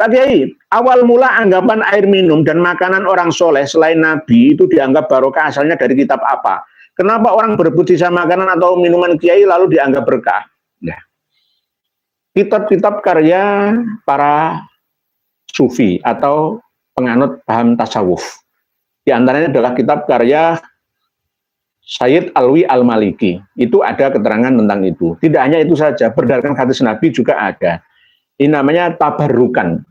Pak Kiai, awal mula anggapan air minum dan makanan orang soleh selain Nabi itu dianggap barokah asalnya dari kitab apa? Kenapa orang berebut sisa makanan atau minuman Kiai lalu dianggap berkah? Nah, kitab-kitab karya para sufi atau penganut paham tasawuf. Di antaranya adalah kitab karya Sayyid Alwi Al-Maliki. Itu ada keterangan tentang itu. Tidak hanya itu saja, berdasarkan hadis Nabi juga ada. Ini namanya tabarrukan.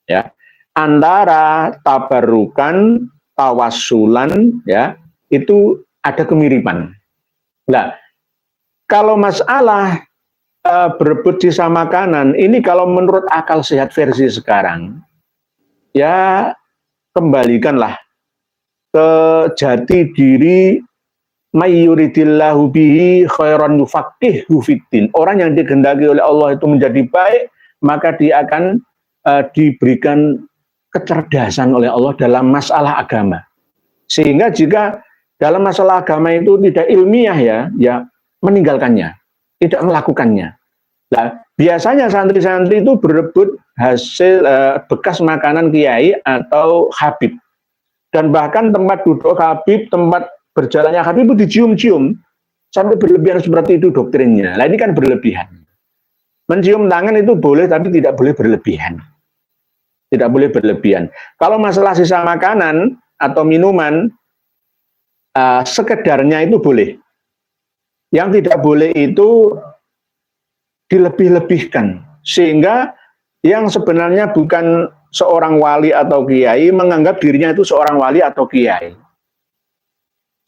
Ya, antara tabarrukan, tawassulan, ya, itu ada kemiripan. Nah, kalau masalah berebut sisa makanan, ini kalau menurut akal sehat versi sekarang, ya kembalikanlah ke jati diri mayyuridillahu bihi khairan yufaqihu fiddin. Orang yang dikehendaki oleh Allah itu menjadi baik, maka dia akan diberikan kecerdasan oleh Allah dalam masalah agama. Sehingga jika dalam masalah agama itu tidak ilmiah ya meninggalkannya, tidak melakukannya. Nah, biasanya santri-santri itu berebut hasil bekas makanan kiai atau habib. Dan bahkan tempat duduk habib, tempat berjalannya habib itu dicium-cium sampai berlebihan seperti itu doktrinnya. Nah, ini kan berlebihan. Mencium tangan itu boleh tapi tidak boleh berlebihan. Tidak boleh berlebihan. Kalau masalah sisa makanan atau minuman, sekedarnya itu boleh. Yang tidak boleh itu dilebih-lebihkan. Sehingga yang sebenarnya bukan seorang wali atau kiai, menganggap dirinya itu seorang wali atau kiai.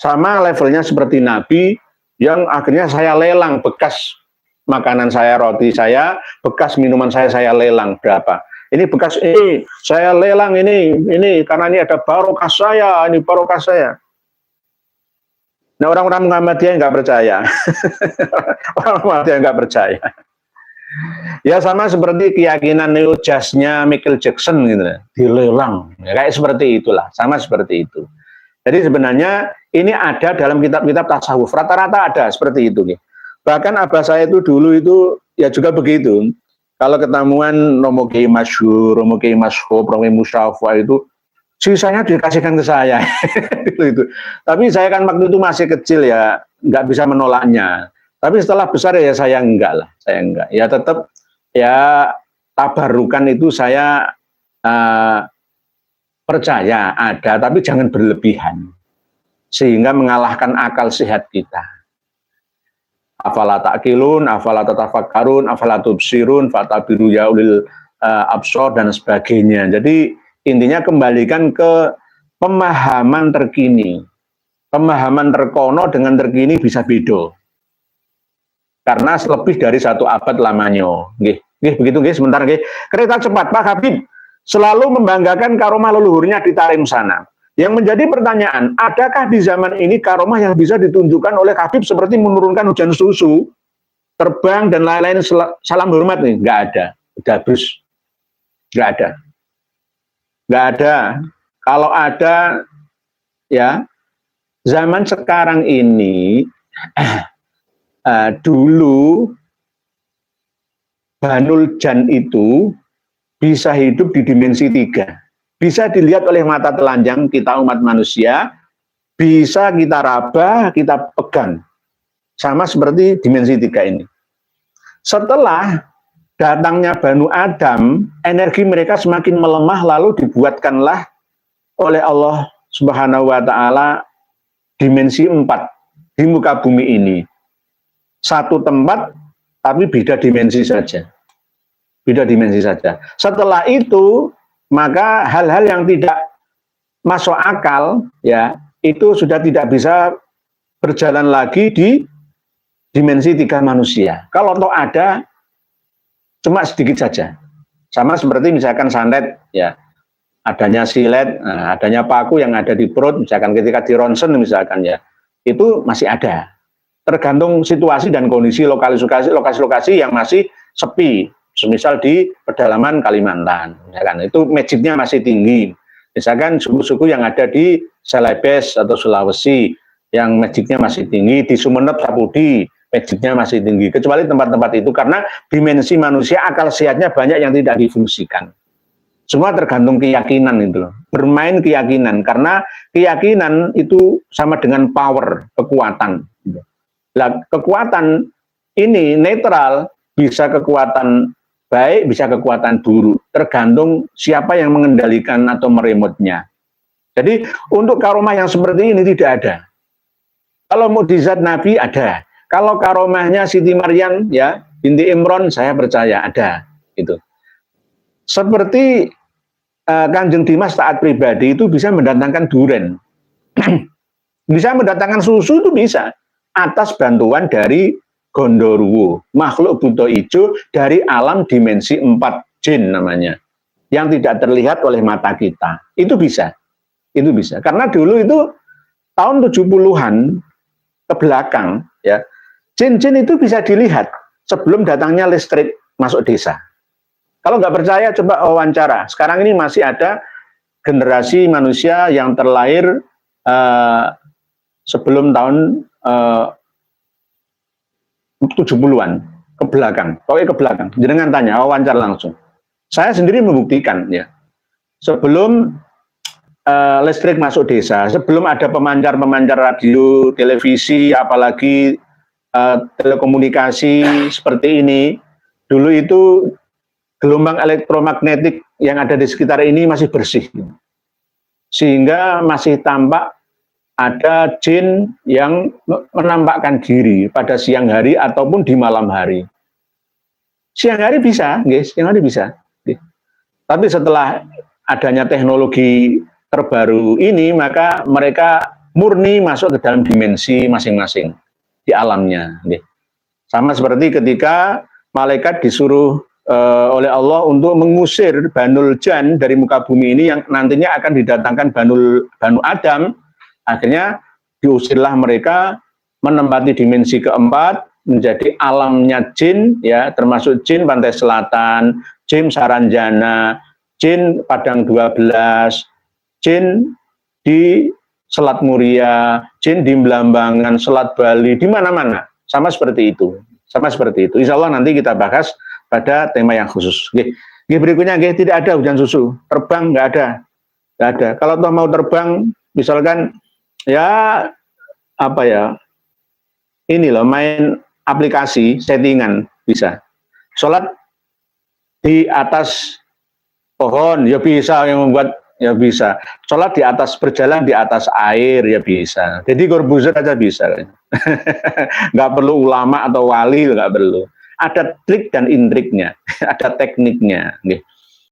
Sama levelnya seperti Nabi, yang akhirnya saya lelang bekas makanan saya, roti saya, bekas minuman saya lelang berapa. Ini bekas ini, saya lelang ini karena ini ada barokah saya, ini barokah saya. Nah, orang-orang Muhammadiyah nggak percaya. Orang Muhammadiyah nggak percaya. Ya sama seperti keyakinan neojaznya Michael Jackson gitu, dilelang. Ya, kayak seperti itulah, sama seperti itu. Jadi sebenarnya ini ada dalam kitab-kitab tasawuf. Rata-rata ada seperti itu. Bahkan abah saya itu dulu itu ya juga begitu. Kalau ketemuan Romo Kiai Masyhur, Romo Kiai Mashhub, Romo Musyafa itu sisanya dikasihkan ke saya. itu. Tapi saya kan waktu itu masih kecil ya, nggak bisa menolaknya. Tapi setelah besar ya saya enggak lah, saya enggak. Ya tetap ya tabarukan itu saya percaya ada, tapi jangan berlebihan. Sehingga mengalahkan akal sehat kita. Afala ta'qilun, afala tatafakkarun, afala tubsirun, fatabiru ya ulil absor dan sebagainya. Jadi intinya kembalikan ke pemahaman terkini. Pemahaman terkono dengan terkini bisa beda. Karena lebih dari 1 abad lamanya. Nggih, begitu nggih, sebentar nggih. Kereta cepat Pak Habib selalu membanggakan karomah leluhurnya di Tarim sana. Yang menjadi pertanyaan, adakah di zaman ini karomah yang bisa ditunjukkan oleh Habib seperti menurunkan hujan susu, terbang dan lain-lain, salam hormat nih? Nggak ada, udah brus, nggak ada, nggak ada. Kalau ada, ya zaman sekarang ini, dulu Banul Jan itu bisa hidup di dimensi 3. Bisa dilihat oleh mata telanjang kita umat manusia, bisa kita raba, kita pegang. Sama seperti dimensi 3 ini. Setelah datangnya Banu Adam, energi mereka semakin melemah, lalu dibuatkanlah oleh Allah Subhanahu wa Ta'ala dimensi 4 di muka bumi ini. Satu tempat, tapi beda dimensi saja. Beda dimensi saja. Setelah itu, maka hal-hal yang tidak masuk akal, ya, itu sudah tidak bisa berjalan lagi di dimensi 3 manusia. Kalau toh ada, cuma sedikit saja. Sama seperti misalkan santet, ya, adanya silet, adanya paku yang ada di perut, misalkan ketika di ronsen misalkan ya, itu masih ada. Tergantung situasi dan kondisi lokasi-lokasi yang masih sepi. Semisal di pedalaman Kalimantan, misalkan itu magicnya masih tinggi. Misalkan suku-suku yang ada di Celebes atau Sulawesi yang magicnya masih tinggi, di Sumeneb, Sapudi magicnya masih tinggi. Kecuali tempat-tempat itu karena dimensi manusia akal sehatnya banyak yang tidak difungsikan. Semua tergantung keyakinan itu loh. Bermain keyakinan, karena keyakinan itu sama dengan power, kekuatan. Nah, kekuatan ini netral, bisa kekuatan baik, bisa kekuatan buruk, tergantung siapa yang mengendalikan atau meremotnya. Jadi untuk karomah yang seperti ini tidak ada. Kalau mukjizat Nabi ada. Kalau karomahnya Siti Maryam ya binti Imron, saya percaya ada. Gitu. Seperti Kanjeng Dimas taat pribadi itu bisa mendatangkan duren, bisa mendatangkan susu itu bisa, atas bantuan dari Gondoruo, makhluk buto ijo dari alam dimensi 4 jin namanya, yang tidak terlihat oleh mata kita. Itu bisa, karena dulu itu tahun 70-an ke belakang ya, jin-jin itu bisa dilihat sebelum datangnya listrik masuk desa. Kalau nggak percaya, coba wawancara. Sekarang ini masih ada generasi manusia yang terlahir sebelum tahun 70-an ke belakang. Pokoknya ke belakang. Jangan tanya, wawancara langsung. Saya sendiri membuktikan ya. Sebelum listrik masuk desa, sebelum ada pemancar-pemancar radio, televisi, apalagi telekomunikasi seperti ini, dulu itu gelombang elektromagnetik yang ada di sekitar ini masih bersih. Sehingga masih tampak ada jin yang menampakkan diri pada siang hari ataupun di malam hari. Siang hari bisa, guys, siang hari bisa. Tapi setelah adanya teknologi terbaru ini, maka mereka murni masuk ke dalam dimensi masing-masing di alamnya. Sama seperti ketika malaikat disuruh oleh Allah untuk mengusir Banul Jan dari muka bumi ini, yang nantinya akan didatangkan Banu Adam. Akhirnya diusirlah mereka, menempati dimensi keempat, menjadi alamnya jin, ya, termasuk jin pantai selatan, jin Saranjana, jin Padang 12, jin di Selat Muria, jin di Belambangan, Selat Bali, di mana-mana. Sama seperti itu. Insya Allah nanti kita bahas pada tema yang khusus. Berikutnya, tidak ada hujan susu, terbang nggak ada. Kalau toh mau terbang, misalkan ya apa ya, ini loh, main aplikasi settingan bisa. Sholat di atas pohon ya bisa, yang membuat ya bisa. Sholat di atas, berjalan di atas air ya bisa. Jadi Corbuzier aja bisa. Nggak perlu ulama atau wali, nggak perlu. Ada trik dan intriknya, ada tekniknya.